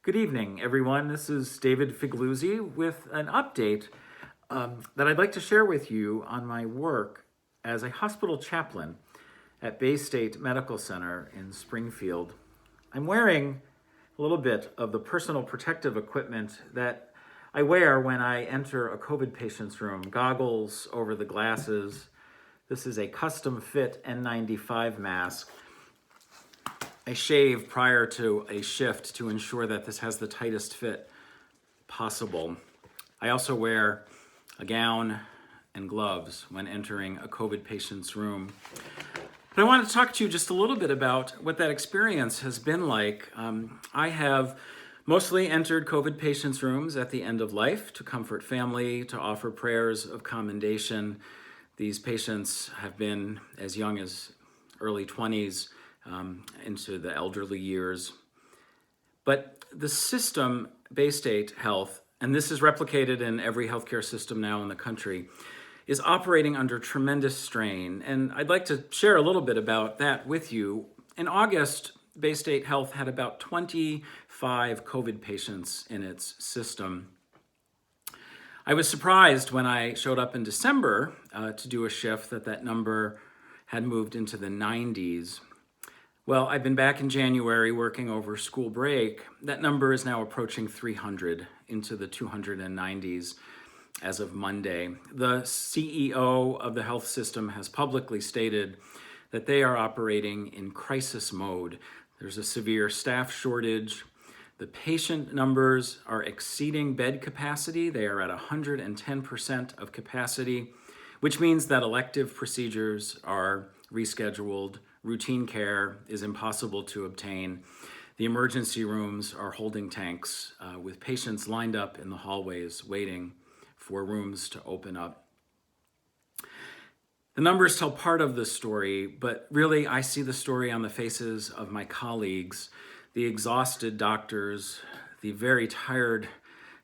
Good evening, everyone. This is David Figliuzzi with an update that I'd like to share with you on my work as a hospital chaplain at Bay State Medical Center in Springfield. I'm wearing a little bit of the personal protective equipment that I wear when I enter a COVID patient's room. Goggles over the glasses. This is a custom fit N95 mask. I shave prior to a shift to ensure that this has the tightest fit possible. I also wear a gown and gloves when entering a COVID patient's room. But I want to talk to you just a little bit about what that experience has been like. I have mostly entered COVID patients' rooms at the end of life to comfort family, to offer prayers of commendation. These patients have been as young as early 20s into the elderly years. But the system, Bay State Health, and this is replicated in every healthcare system now in the country, is operating under tremendous strain. And I'd like to share a little bit about that with you. In August, Bay State Health had about 25 COVID patients in its system. I was surprised when I showed up in December to do a shift that number had moved into the 90s. Well, I've been back in January working over school break. That number is now approaching 300, into the 290s as of Monday. The CEO of the health system has publicly stated that they are operating in crisis mode. There's a severe staff shortage. The patient numbers are exceeding bed capacity. They are at 110% of capacity, which means that elective procedures are rescheduled. Routine care is impossible to obtain. The emergency rooms are holding tanks with patients lined up in the hallways waiting for rooms to open up. The numbers tell part of the story, but really I see the story on the faces of my colleagues, the exhausted doctors, the very tired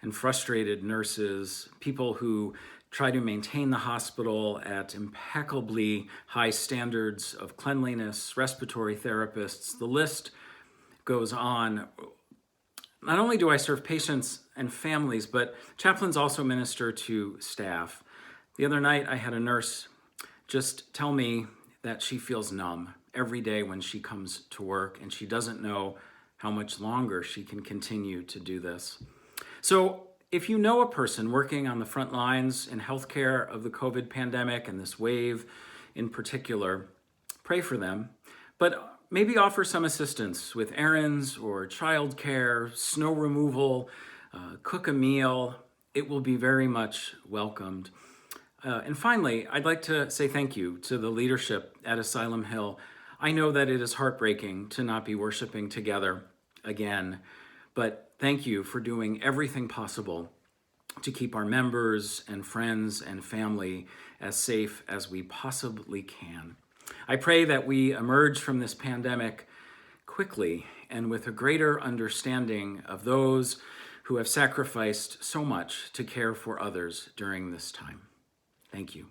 and frustrated nurses, people who try to maintain the hospital at impeccably high standards of cleanliness, respiratory therapists. The list goes on. Not only do I serve patients and families, but chaplains also minister to staff. The other night, I had a nurse just tell me that she feels numb every day when she comes to work, and she doesn't know how much longer she can continue to do this. So if you know a person working on the front lines in healthcare of the COVID pandemic and this wave in particular, pray for them, but maybe offer some assistance with errands or childcare, snow removal, cook a meal. It will be very much welcomed. And finally, I'd like to say thank you to the leadership at Asylum Hill. I know that it is heartbreaking to not be worshiping together again, but thank you for doing everything possible to keep our members and friends and family as safe as we possibly can. I pray that we emerge from this pandemic quickly and with a greater understanding of those who have sacrificed so much to care for others during this time. Thank you.